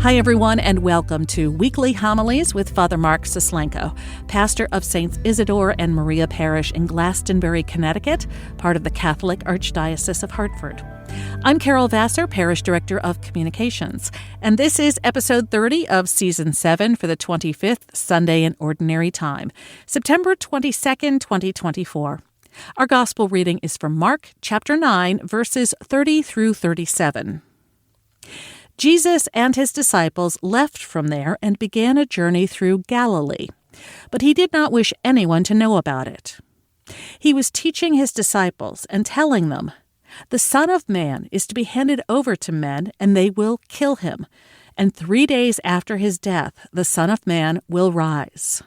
Hi, everyone, and welcome to Weekly Homilies with Father Mark Sislenko, pastor of Saints Isidore and Maria Parish in Glastonbury, Connecticut, part of the Catholic Archdiocese of Hartford. I'm Carol Vassar, Parish Director of Communications, and this is episode 30 of Season 7 for the 25th Sunday in Ordinary Time, September 22nd, 2024. Our Gospel reading is from Mark chapter 9, verses 30 through 37. Jesus and his disciples left from there and began a journey through Galilee, but he did not wish anyone to know about it. He was teaching his disciples and telling them, "The Son of Man is to be handed over to men, and they will kill him, and 3 days after his death the Son of Man will rise."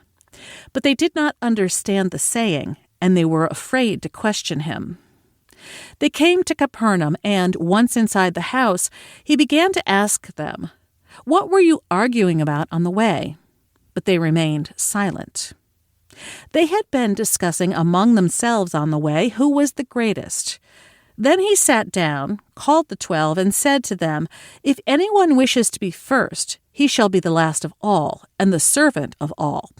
But they did not understand the saying, and they were afraid to question him. They came to Capernaum, and once inside the house, he began to ask them, "What were you arguing about on the way?" But they remained silent. They had been discussing among themselves on the way who was the greatest. Then he sat down, called the 12, and said to them, "If anyone wishes to be first, he shall be the last of all, and the servant of all."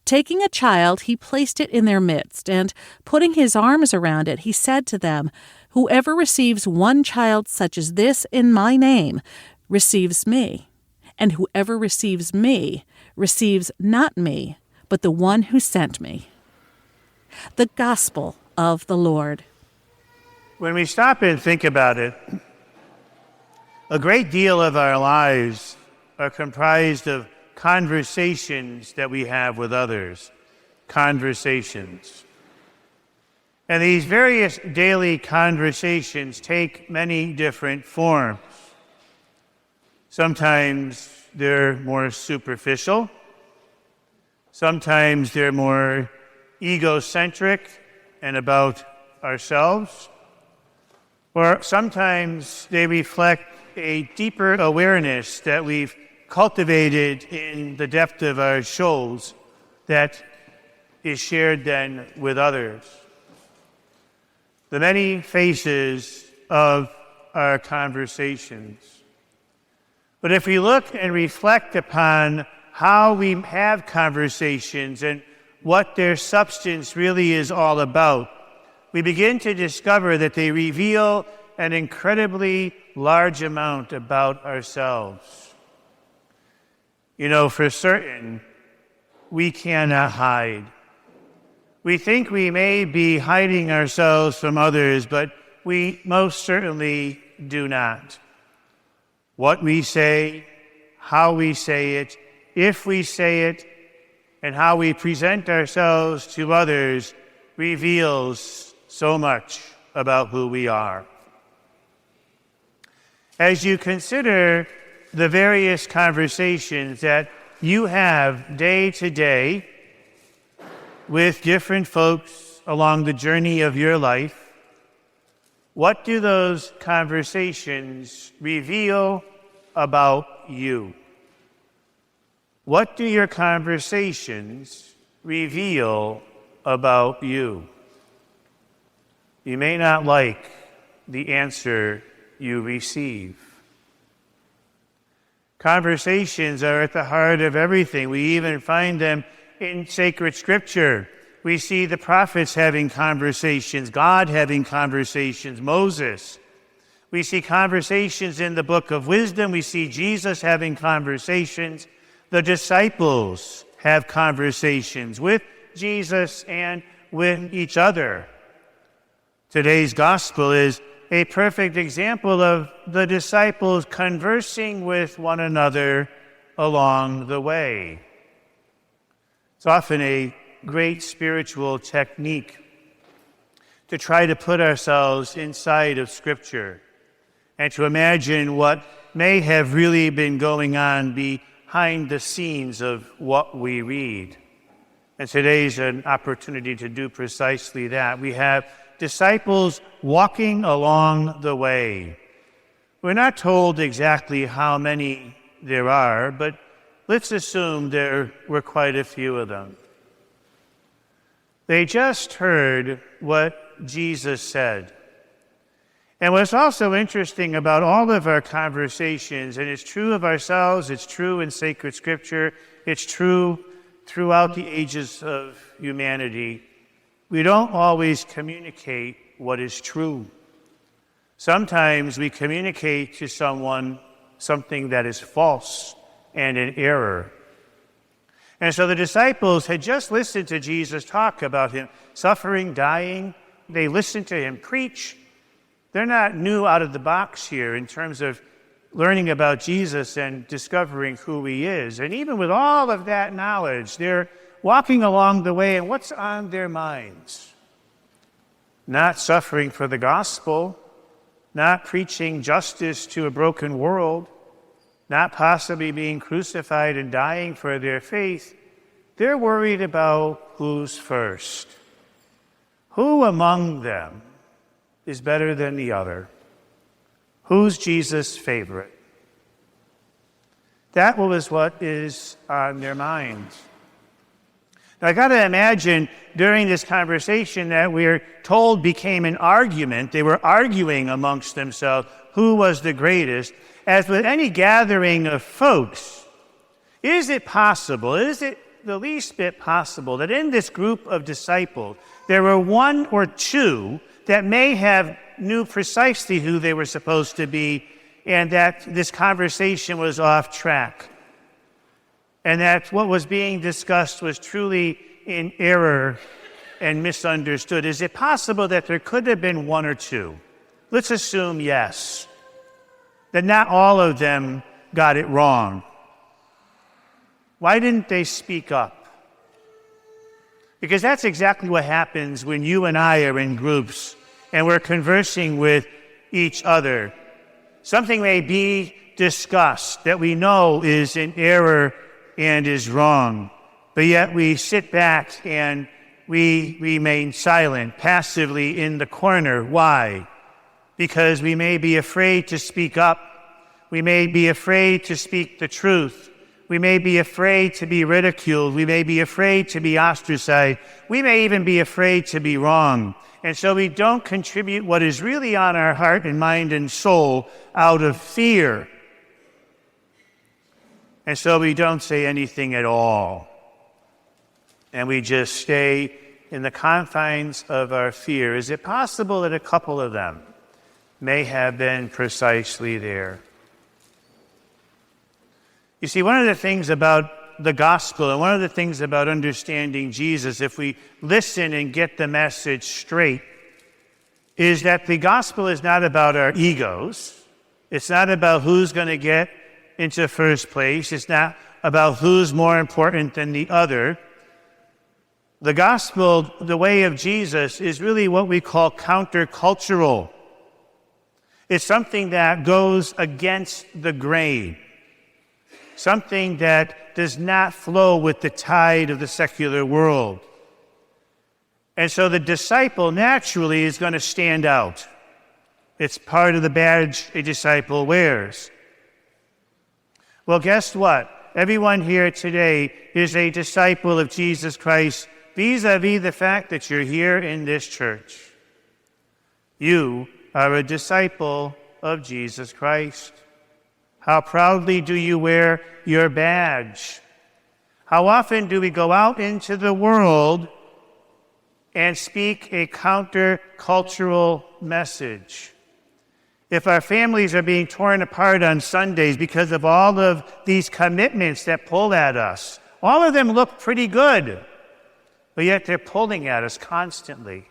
Taking a child, he placed it in their midst, and putting his arms around it, he said to them, "Whoever receives one child such as this in my name receives me, and whoever receives me receives not me, but the one who sent me." The Gospel of the Lord. When we stop and think about it, a great deal of our lives are comprised of conversations that we have with others. Conversations. And these various daily conversations take many different forms. Sometimes they're more superficial. Sometimes they're more egocentric and about ourselves. Or sometimes they reflect a deeper awareness that we've cultivated in the depth of our souls that is shared then with others. The many faces of our conversations. But if we look and reflect upon how we have conversations and what their substance really is all about, we begin to discover that they reveal an incredibly large amount about ourselves. You know, for certain, we cannot hide. We think we may be hiding ourselves from others, but we most certainly do not. What we say, how we say it, if we say it, and how we present ourselves to others reveals so much about who we are. As you consider the various conversations that you have day to day with different folks along the journey of your life, what do those conversations reveal about you? What do your conversations reveal about you? You may not like the answer you receive. Conversations are at the heart of everything. We even find them in sacred scripture. We see the prophets having conversations, God having conversations, Moses. We see conversations in the book of wisdom. We see Jesus having conversations. The disciples have conversations with Jesus and with each other. Today's gospel is a perfect example of the disciples conversing with one another along the way. It's often a great spiritual technique to try to put ourselves inside of Scripture and to imagine what may have really been going on behind the scenes of what we read. And today's an opportunity to do precisely that. We have disciples walking along the way. We're not told exactly how many there are, but let's assume there were quite a few of them. They just heard what Jesus said. And what's also interesting about all of our conversations, and it's true of ourselves, it's true in sacred scripture, it's true throughout the ages of humanity, we don't always communicate what is true. Sometimes we communicate to someone something that is false and an error. And so the disciples had just listened to Jesus talk about him suffering, dying. They listened to him preach. They're not new out of the box here in terms of learning about Jesus and discovering who he is. And even with all of that knowledge, they're walking along the way, and what's on their minds? Not suffering for the gospel, not preaching justice to a broken world, not possibly being crucified and dying for their faith. They're worried about who's first. Who among them is better than the other? Who's Jesus' favorite? That was what is on their minds. Now, I got to imagine during this conversation that we're told became an argument. They were arguing amongst themselves who was the greatest. As with any gathering of folks, is it possible, is it the least bit possible that in this group of disciples there were one or two that may have knew precisely who they were supposed to be, and that this conversation was off track, and that what was being discussed was truly in error and misunderstood? Is it possible that there could have been one or two? Let's assume yes, that not all of them got it wrong. Why didn't they speak up? Because that's exactly what happens when you and I are in groups and we're conversing with each other. Something may be discussed that we know is in error and is wrong, but yet we sit back and we remain silent, passively in the corner. Why? Because we may be afraid to speak up. We may be afraid to speak the truth. We may be afraid to be ridiculed. We may be afraid to be ostracized. We may even be afraid to be wrong. And so we don't contribute what is really on our heart and mind and soul out of fear. And so we don't say anything at all. And we just stay in the confines of our fear. Is it possible that a couple of them may have been precisely there? You see, one of the things about the gospel and one of the things about understanding Jesus, if we listen and get the message straight, is that the gospel is not about our egos. It's not about who's going to get into first place. It's not about who's more important than the other. The gospel, the way of Jesus, is really what we call countercultural. It's something that goes against the grain, something that does not flow with the tide of the secular world. And so the disciple naturally is going to stand out. It's part of the badge a disciple wears. Well, guess what? Everyone here today is a disciple of Jesus Christ vis-a-vis the fact that you're here in this church. You are a disciple of Jesus Christ. How proudly do you wear your badge? How often do we go out into the world and speak a countercultural message? If our families are being torn apart on Sundays because of all of these commitments that pull at us, all of them look pretty good, but yet they're pulling at us constantly.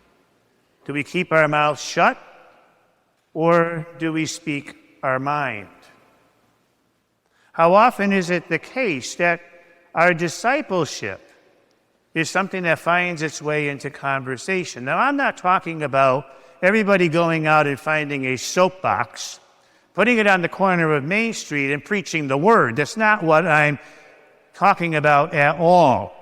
Do we keep our mouths shut, or do we speak our mind? How often is it the case that our discipleship is something that finds its way into conversation? Now, I'm not talking about everybody going out and finding a soapbox, putting it on the corner of Main Street and preaching the word. That's not what I'm talking about at all.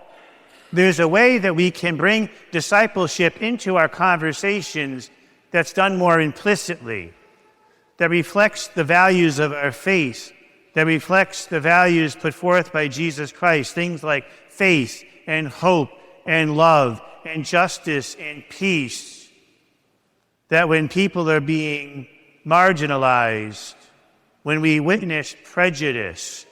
There's a way that we can bring discipleship into our conversations that's done more implicitly, that reflects the values of our faith, that reflects the values put forth by Jesus Christ, things like faith and hope and love and justice and peace. That when people are being marginalized, when we witness prejudice,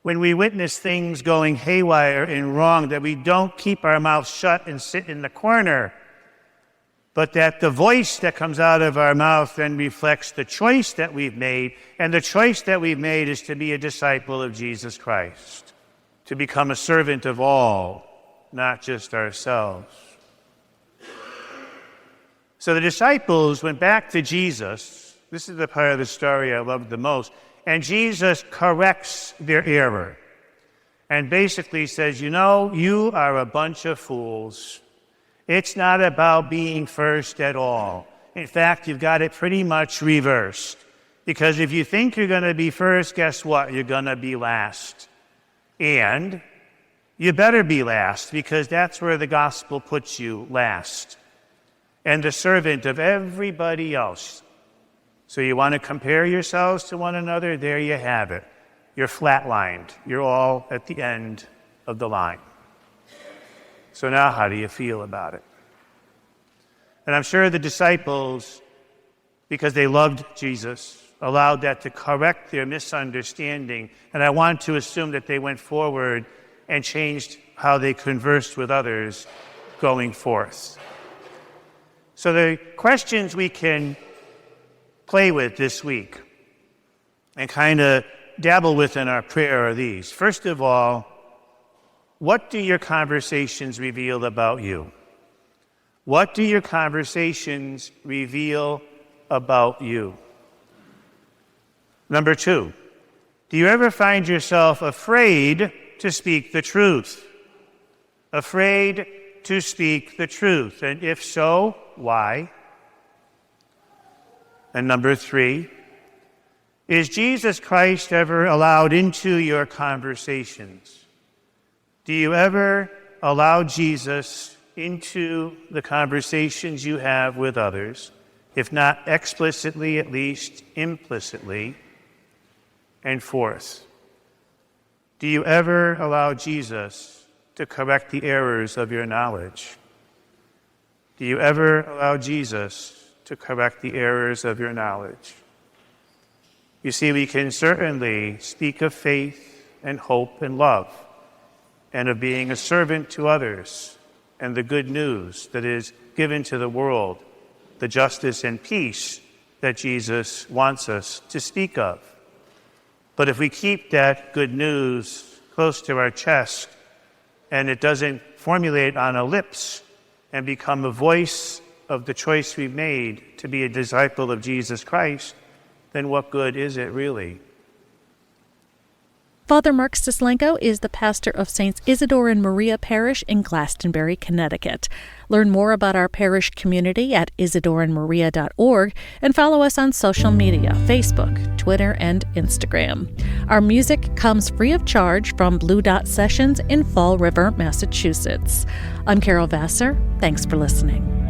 when we witness things going haywire and wrong, that we don't keep our mouths shut and sit in the corner, but that the voice that comes out of our mouth then reflects the choice that we've made, and the choice that we've made is to be a disciple of Jesus Christ, to become a servant of all, not just ourselves. So the disciples went back to Jesus. This is the part of the story I love the most. And Jesus corrects their error and basically says, you are a bunch of fools. It's not about being first at all. In fact, you've got it pretty much reversed. Because if you think you're going to be first, guess what? You're going to be last. And you better be last, because that's where the gospel puts you, last. And the servant of everybody else. So you want to compare yourselves to one another? There you have it. You're flatlined. You're all at the end of the line. So now how do you feel about it? And I'm sure the disciples, because they loved Jesus, allowed that to correct their misunderstanding. And I want to assume that they went forward and changed how they conversed with others going forth. So the questions we can play with this week and kind of dabble with in our prayer are these. First of all, what do your conversations reveal about you? What do your conversations reveal about you? Number 2, do you ever find yourself afraid to speak the truth? Afraid to speak the truth. And if so, why? And number 3, is Jesus Christ ever allowed into your conversations? Do you ever allow Jesus into the conversations you have with others, if not explicitly, at least implicitly? And 4th, do you ever allow Jesus to correct the errors of your knowledge? Do you ever allow Jesus to correct the errors of your knowledge? You see, we can certainly speak of faith and hope and love, and of being a servant to others, and the good news that is given to the world, the justice and peace that Jesus wants us to speak of. But if we keep that good news close to our chest, and it doesn't formulate on our lips and become a voice of the choice we've made to be a disciple of Jesus Christ, then what good is it really? Father Mark Sislenko is the pastor of Saints Isidore and Maria Parish in Glastonbury, Connecticut. Learn more about our parish community at isidoreandmaria.org and follow us on social media, Facebook, Twitter, and Instagram. Our music comes free of charge from Blue Dot Sessions in Fall River, Massachusetts. I'm Carol Vassar. Thanks for listening.